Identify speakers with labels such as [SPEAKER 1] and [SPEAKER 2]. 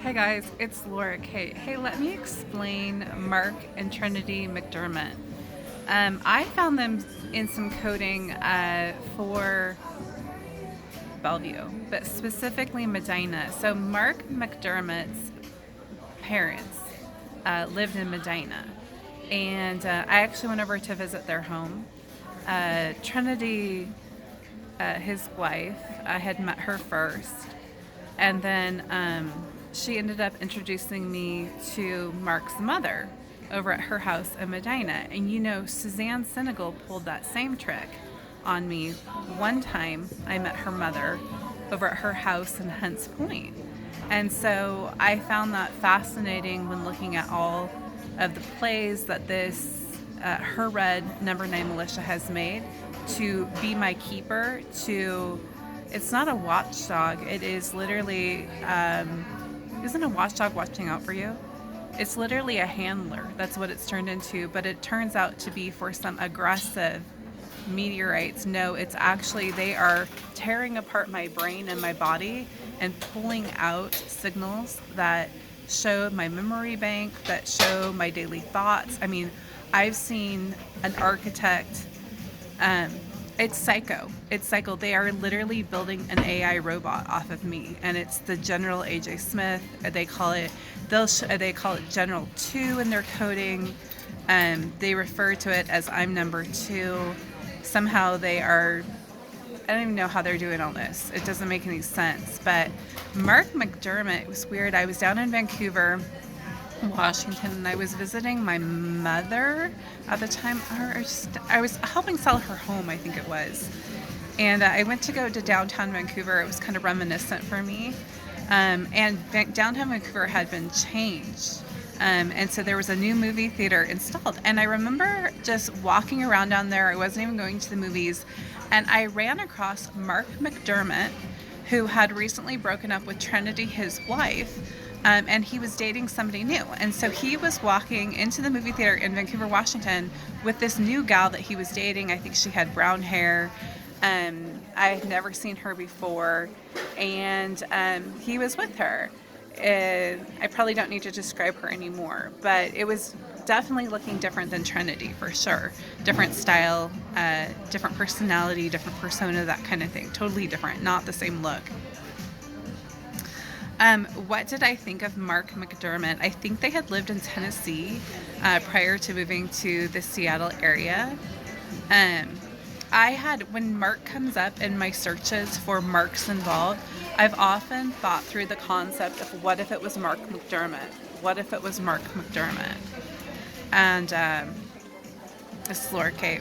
[SPEAKER 1] Hey guys, it's Laura Kate. Hey, let me explain Mark and Trinity McDermott. I found them in some coding for Bellevue, but specifically Medina. So Mark McDermott's parents lived in Medina, and I actually went over to visit their home. Trinity, his wife, I had met her first, and then she ended up introducing me to Mark's mother over at her house in Medina. And Suzanne Senegal pulled that same trick on me one time. I met her mother over at her house in Hunts Point. And so I found that fascinating when looking at all of the plays that this her red number 9 militia has made to be my keeper. To It's not a watchdog, it is literally isn't a watchdog watching out for you? It's literally a handler. That's what it's turned into, but it turns out to be for some aggressive meteorites. No, it's actually they are tearing apart my brain and my body and pulling out signals that show my memory bank, that show my daily thoughts. I mean, I've seen an architect. um, it's psycho. It's psycho. They are literally building an AI robot off of me, and it's the General AJ Smith. They call it they call it General 2 in their coding. They refer to it as I'm number 2. Somehow they are. I don't even know how they're doing all this. It doesn't make any sense. But Mark McDermott, it was weird. I was down in Vancouver, Washington, and I was visiting my mother at the time. I was helping sell her home, I think it was. And I went to go to downtown Vancouver. It was kind of reminiscent for me. Downtown Vancouver had been changed. And so there was a new movie theater installed. And I remember just walking around down there. I wasn't even going to the movies. And I ran across Mark McDermott, who had recently broken up with Trinity, his wife. And he was dating somebody new. And so he was walking into the movie theater in Vancouver, Washington with this new gal that he was dating. I think she had brown hair. I had never seen her before. And he was with her. I probably don't need to describe her anymore, but it was definitely looking different than Trinity, for sure. Different style, different personality, different persona, that kind of thing. Totally different, not the same look. What did I think of Mark McDermott? I think they had lived in Tennessee prior to moving to the Seattle area. Um, when Mark comes up in my searches for Marks involved, I've often thought through the concept of what if it was Mark McDermott? What if it was Mark McDermott? And this is Laura Kate.